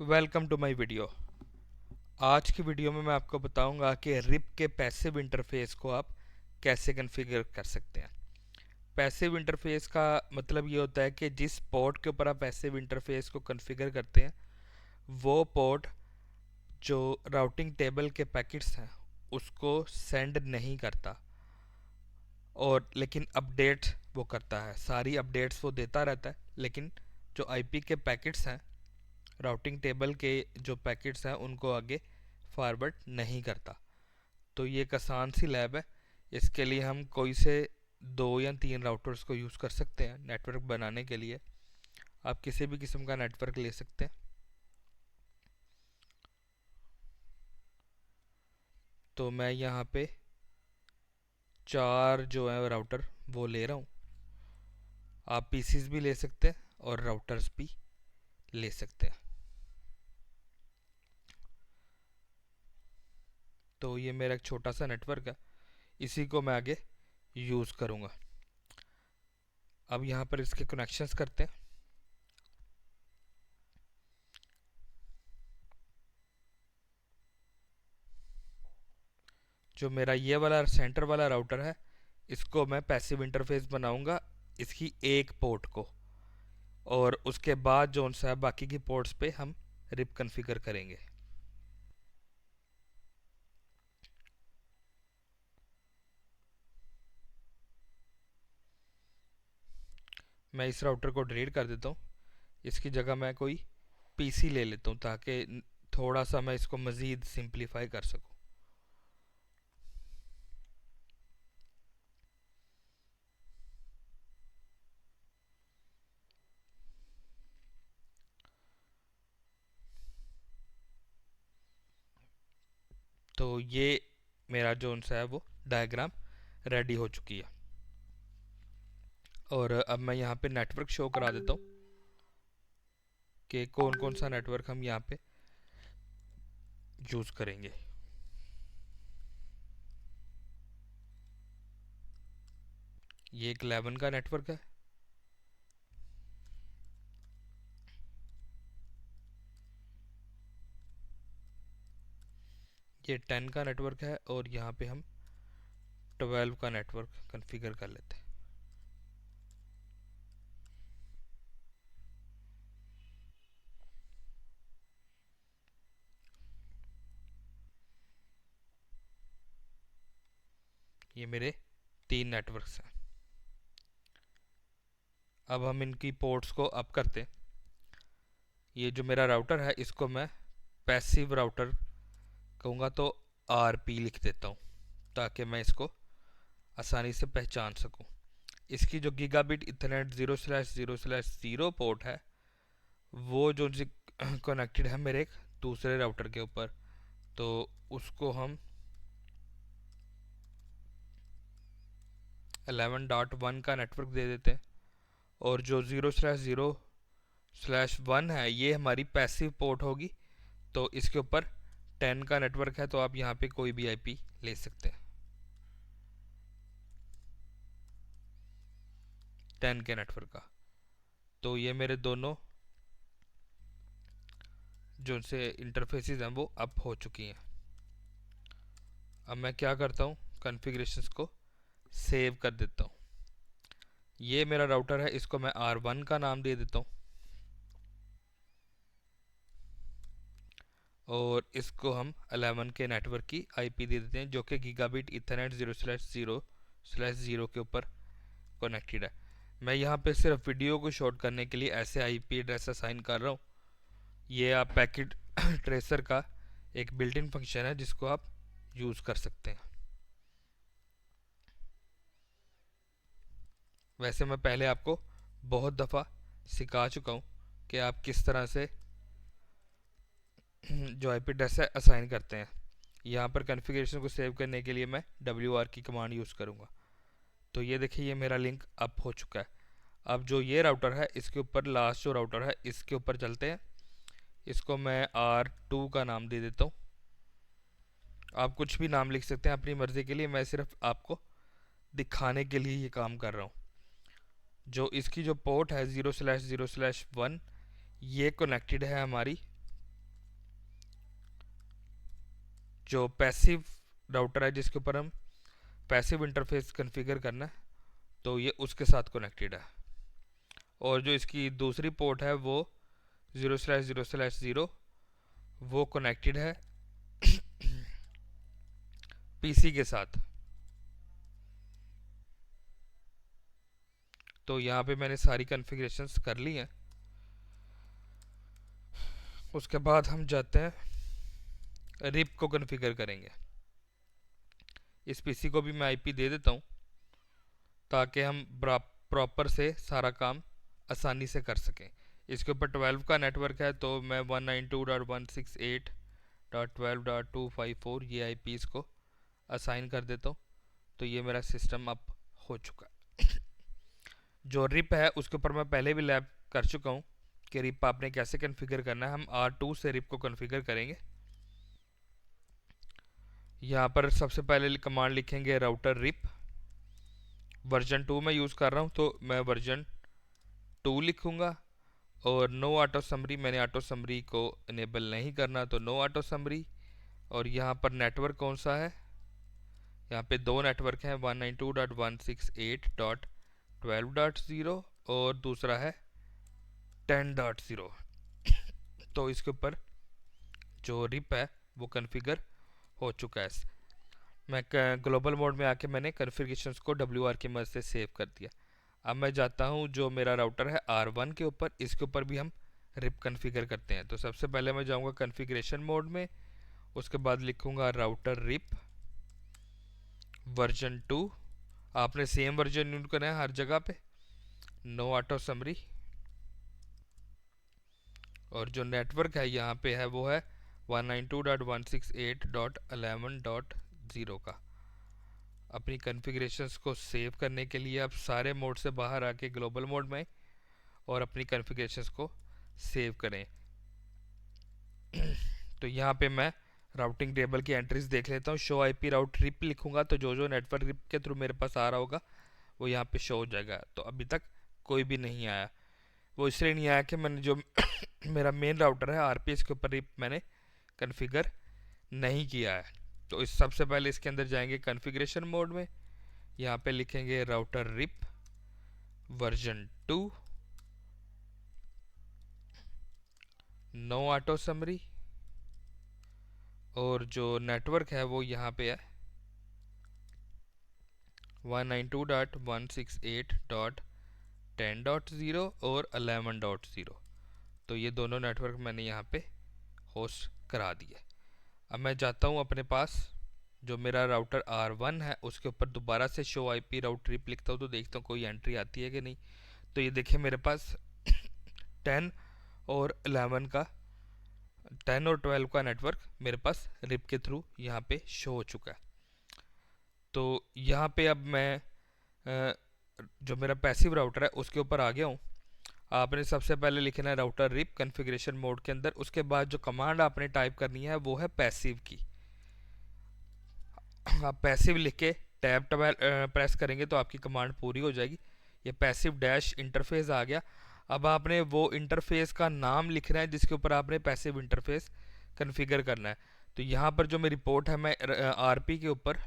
Welcome to my video. आज की video में मैं आपको बताऊंगा कि रिप के पैसिव इंटरफेस को आप कैसे कॉन्फ़िगर कर सकते हैं। पैसिव इंटरफेस का मतलब ये होता है कि जिस पोर्ट के ऊपर आप पैसिव इंटरफेस को कॉन्फ़िगर करते हैं वो पोर्ट जो राउटिंग टेबल के पैकेट्स हैं उसको सेंड नहीं करता, और लेकिन अपडेट वो करता है। सारी अपडेट्स वो देता रहता है, लेकिन जो आईपी के पैकेट्स हैं, राउटिंग टेबल के जो पैकेट्स हैं, उनको आगे फॉरवर्ड नहीं करता। तो ये एक आसान सी लैब है। इसके लिए हम कोई से 2 या 3 राउटर्स को यूज़ कर सकते हैं नेटवर्क बनाने के लिए। आप किसी भी किस्म का नेटवर्क ले सकते हैं। तो मैं यहाँ पे 4 जो है राउटर वो ले रहा हूँ। आप पीसीज भी ले सकते हैं और राउटर्स भी ले सकते हैं। तो ये मेरा एक छोटा सा नेटवर्क है, इसी को मैं आगे यूज़ करूँगा। अब यहाँ पर इसके कनेक्शंस करते हैं। जो मेरा ये वाला सेंटर वाला राउटर है, इसको मैं पैसिव इंटरफेस बनाऊंगा इसकी एक पोर्ट को, और उसके बाद जो सा बाकी की पोर्ट्स पे हम रिप कॉन्फ़िगर करेंगे। मैं इस राउटर को डिलीट कर देता हूँ। इसकी जगह मैं कोई पीसी ले लेता हूँ ताकि थोड़ा सा मैं इसको मज़ीद सिंप्लीफाई कर सकूँ। तो ये मेरा जो सा है वो डायग्राम रेडी हो चुकी है। और अब मैं यहाँ पे नेटवर्क शो करा देता हूँ कि कौन कौन सा नेटवर्क हम यहाँ पे यूज़ करेंगे। ये एक 11 का नेटवर्क है, ये 10 का नेटवर्क है, और यहाँ पे हम 12 का नेटवर्क कॉन्फ़िगर कर लेते हैं। ये मेरे 3 नेटवर्क्स हैं। अब हम इनकी पोर्ट्स को अप करते हैं। ये जो मेरा राउटर है इसको मैं पैसिव राउटर कहूँगा, तो आरपी लिख देता हूँ ताकि मैं इसको आसानी से पहचान सकूँ। इसकी जो गीगाबिट इथरनेट 0/0/0 पोर्ट है वो जो कनेक्टेड है मेरे एक दूसरे राउटर के ऊपर, तो उसको हम 11.1 का नेटवर्क दे देते हैं। और जो 0/0/1 है ये हमारी पैसिव पोर्ट होगी, तो इसके ऊपर 10 का नेटवर्क है, तो आप यहाँ पे कोई भी आईपी ले सकते हैं 10 के नेटवर्क का। तो ये मेरे दोनों जो से इंटरफेसेस हैं वो अप हो चुकी हैं। अब मैं क्या करता हूँ, कॉन्फ़िगरेशंस को सेव कर देता हूँ। ये मेरा राउटर है, इसको मैं R1 का नाम दे देता हूँ, और इसको हम 11 के नेटवर्क की आईपी दे देते हैं जो कि गीगाबिट इथरनेट 0/0/0 के ऊपर कनेक्टेड है। मैं यहाँ पे सिर्फ वीडियो को शॉर्ट करने के लिए ऐसे आईपी एड्रेस असाइन कर रहा हूँ। ये आप पैकेट ट्रेसर का एक बिल्ट इन फंक्शन है जिसको आप यूज़ कर सकते हैं। वैसे मैं पहले आपको बहुत दफ़ा सिखा चुका हूँ कि आप किस तरह से जो आईपी एड्रेस है असाइन करते हैं। यहाँ पर कॉन्फ़िगरेशन को सेव करने के लिए मैं WR की कमांड यूज़ करूँगा। तो ये देखिए, ये मेरा लिंक अप हो चुका है। अब जो ये राउटर है इसके ऊपर लास्ट जो राउटर है इसके ऊपर चलते हैं। इसको मैं R2 का नाम दे देता हूँ। आप कुछ भी नाम लिख सकते हैं अपनी मर्ज़ी के लिए, मैं सिर्फ आपको दिखाने के लिए ये काम कर रहा हूँ। जो इसकी जो पोर्ट है 0/0/1 ये कनेक्टेड है हमारी जो पैसिव राउटर है जिसके ऊपर हम पैसिव इंटरफेस कॉन्फ़िगर करना है, तो ये उसके साथ कनेक्टेड है। और जो इसकी दूसरी पोर्ट है वो 0/0/0 वो कनेक्टेड है पीसी के साथ। तो यहाँ पे मैंने सारी कॉन्फ़िगरेशंस कर ली हैं। उसके बाद हम जाते हैं रिप को कॉन्फ़िगर करेंगे। इस पीसी को भी मैं आईपी दे देता हूँ ताकि हम प्रॉपर से सारा काम आसानी से कर सकें। इसके ऊपर 12 का नेटवर्क है, तो मैं 192.168.12.254 ये आईपीज़ को असाइन कर देता हूँ। तो ये मेरा सिस्टम अब हो चुका है। जो रिप है उसके ऊपर मैं पहले भी लैब कर चुका हूँ कि रिप आपने कैसे कॉन्फ़िगर करना है। हम R2 से रिप को कॉन्फ़िगर करेंगे। यहाँ पर सबसे पहले कमांड लिखेंगे राउटर रिप। वर्जन 2 में यूज़ कर रहा हूँ तो मैं वर्जन 2 लिखूँगा। और नो ऑटो समरी, मैंने ऑटो समरी को इनेबल नहीं करना तो नो ऑटो समरी। और यहाँ पर नेटवर्क कौन सा है, यहाँ पे दो नेटवर्क हैं, 192.168.12.0 और दूसरा है 10.0। तो इसके ऊपर जो रिप है वो कॉन्फ़िगर हो चुका है। मैं ग्लोबल मोड में आके मैंने कॉन्फ़िगरेशंस को WR की मदद से सेव कर दिया। अब मैं जाता हूँ जो मेरा राउटर है R1 के ऊपर, इसके ऊपर भी हम रिप कॉन्फ़िगर करते हैं। तो सबसे पहले मैं जाऊँगा कॉन्फ़िगरेशन मोड में, उसके बाद लिखूँगा राउटर रिप वर्जन 2। आपने सेम वर्जन यूज करना है हर जगह पे, नो ऑटो समरी। और जो नेटवर्क है यहाँ पे है वो है 192.168.11.0 का। अपनी कॉन्फ़िगरेशंस को सेव करने के लिए आप सारे मोड से बाहर आके ग्लोबल मोड में और अपनी कॉन्फ़िगरेशंस को सेव करें। तो यहाँ पे मैं राउटिंग टेबल की एंट्रीज देख लेता हूँ। शो आईपी राउट रिप लिखूंगा तो जो जो नेटवर्क रिप के थ्रू मेरे पास आ रहा होगा वो यहाँ पे शो हो जाएगा। तो अभी तक कोई भी नहीं आया। वो इसलिए नहीं आया कि मैंने जो मेरा मेन राउटर है आरपीएस के ऊपर रिप मैंने कॉन्फ़िगर नहीं किया है। तो इस सबसे पहले इसके अंदर जाएंगे कॉन्फ़िगरेशन मोड में, यहाँ पे लिखेंगे router RIP version 2, no auto summary. और जो नेटवर्क है वो यहाँ पे है 192.168.10.0 और 11.0। तो ये दोनों नेटवर्क मैंने यहाँ पे होस्ट करा दिए। अब मैं जाता हूँ अपने पास जो मेरा राउटर R1 है उसके ऊपर दोबारा से शो आईपी राउट रिप लिखता हूँ तो देखता हूँ कोई एंट्री आती है कि नहीं। तो ये देखिए मेरे पास 10 और 11 का 10 और 12 का नेटवर्क मेरे पास रिप के थ्रू यहाँ पे शो हो चुका है। तो यहाँ पे अब मैं जो मेरा पैसिव राउटर है उसके ऊपर आ गया हूँ। आपने सबसे पहले लिखना है राउटर रिप कॉन्फ़िगरेशन मोड के अंदर। उसके बाद जो कमांड आपने टाइप करनी है वो है पैसिव की। आप पैसिव लिख के टैब प्रेस करेंगे तो आपकी कमांड पूरी हो जाएगी। ये पैसिव डैश इंटरफेस आ गया। अब आपने वो इंटरफेस का नाम लिखना है जिसके ऊपर आपने पैसिव इंटरफेस कॉन्फ़िगर करना है। तो यहाँ पर जो मेरी पोर्ट है मैं आरपी के ऊपर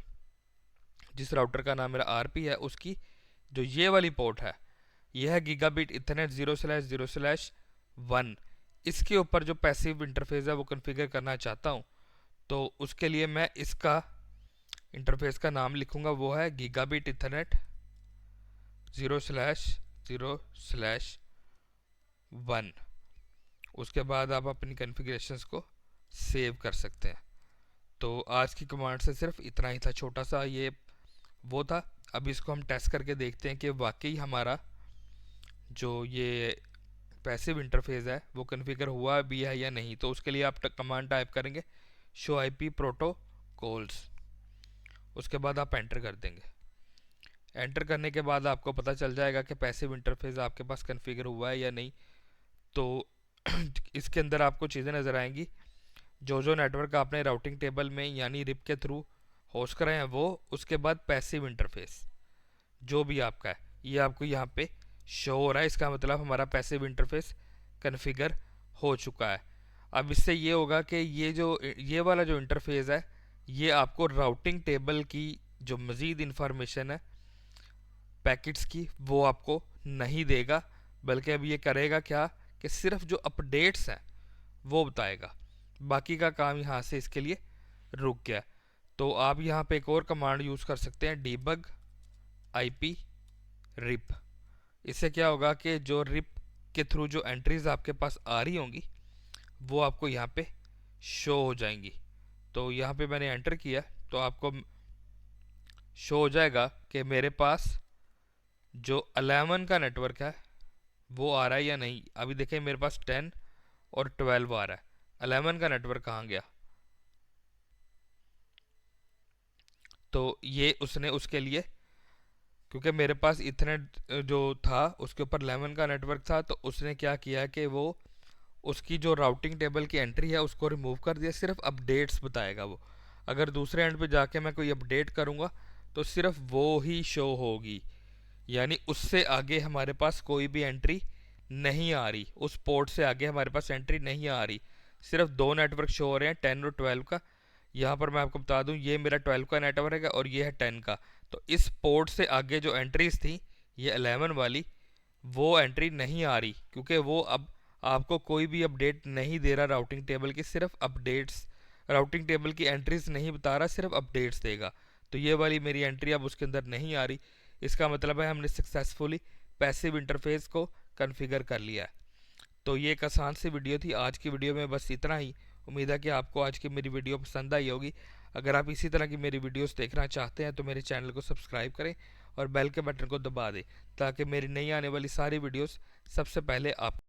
जिस राउटर का नाम मेरा आरपी है उसकी जो ये वाली पोर्ट है ये है गीगाबिट इथरनेट 0/0/1। इसके ऊपर जो पैसिव इंटरफेस है वो कॉन्फ़िगर करना चाहता हूँ। तो उसके लिए मैं इसका इंटरफेस का नाम लिखूंगा, वो है गीगाबिट इथरनेट 0/0/1। उसके बाद आप अपनी कॉन्फ़िगरेशंस को सेव कर सकते हैं। तो आज की कमांड से सिर्फ इतना ही था, छोटा सा ये वो था। अब इसको हम टेस्ट करके देखते हैं कि वाकई हमारा जो ये पैसिव इंटरफेस है वो कॉन्फ़िगर हुआ भी है या नहीं। तो उसके लिए आप कमांड टाइप करेंगे शो आईपी प्रोटोकॉल्स, उसके बाद आप एंटर कर देंगे। एंटर करने के बाद आपको पता चल जाएगा कि पैसिव इंटरफेस आपके पास कॉन्फ़िगर हुआ है या नहीं। तो इसके अंदर आपको चीज़ें नज़र आएंगी, जो जो नेटवर्क आपने राउटिंग टेबल में यानी रिप के थ्रू होस्ट कराए हैं वो, उसके बाद पैसिव इंटरफेस जो भी आपका है ये आपको यहाँ पे शो हो रहा है। इसका मतलब हमारा पैसिव इंटरफेस कॉन्फ़िगर हो चुका है। अब इससे ये होगा कि ये वाला जो इंटरफेस है ये आपको राउटिंग टेबल की जो मज़ीद इंफॉर्मेशन है पैकेट्स की वो आपको नहीं देगा, बल्कि अब ये करेगा क्या कि सिर्फ जो अपडेट्स हैं वो बताएगा। बाकी का काम यहाँ से इसके लिए रुक गया। तो आप यहाँ पे एक और कमांड यूज़ कर सकते हैं, डीबग आईपी रिप। इससे क्या होगा कि जो रिप के थ्रू जो एंट्रीज आपके पास आ रही होंगी वो आपको यहाँ पे शो हो जाएंगी। तो यहाँ पे मैंने एंटर किया तो आपको शो हो जाएगा कि मेरे पास जो 11 का नेटवर्क है वो आ रहा है या नहीं। अभी देखें मेरे पास 10 और 12 आ रहा है, 11 का नेटवर्क कहाँ गया। तो ये उसने उसके लिए, क्योंकि मेरे पास इथरनेट जो था उसके ऊपर 11 का नेटवर्क था, तो उसने क्या किया कि वो उसकी जो राउटिंग टेबल की एंट्री है उसको रिमूव कर दिया, सिर्फ अपडेट्स बताएगा वो। अगर दूसरे एंड पे जाके मैं कोई अपडेट करूँगा तो सिर्फ वो ही शो होगी, यानी उससे आगे हमारे पास कोई भी एंट्री नहीं आ रही, उस पोर्ट से आगे हमारे पास एंट्री नहीं आ रही। सिर्फ दो नेटवर्क शो हो रहे हैं, 10 और 12 का। यहाँ पर मैं आपको बता दूं ये मेरा 12 का नेटवर्क है और ये है 10 का। तो इस पोर्ट से आगे जो एंट्रीज थी ये 11 वाली, वो एंट्री नहीं आ रही, क्योंकि वो अब आपको कोई भी अपडेट नहीं दे रहा राउटिंग टेबल की, सिर्फ अपडेट्स, राउटिंग टेबल की एंट्रीज नहीं बता रहा, सिर्फ अपडेट्स देगा। तो ये वाली मेरी एंट्री अब उसके अंदर नहीं आ रही। इसका मतलब है हमने सक्सेसफुली पैसिव इंटरफेस को कॉन्फ़िगर कर लिया है। तो ये एक आसान सी वीडियो थी। आज की वीडियो में बस इतना ही। उम्मीद है कि आपको आज की मेरी वीडियो पसंद आई होगी। अगर आप इसी तरह की मेरी वीडियोस देखना चाहते हैं तो मेरे चैनल को सब्सक्राइब करें और बेल के बटन को दबा दें, ताकि मेरी नई आने वाली सारी वीडियोस सबसे पहले आप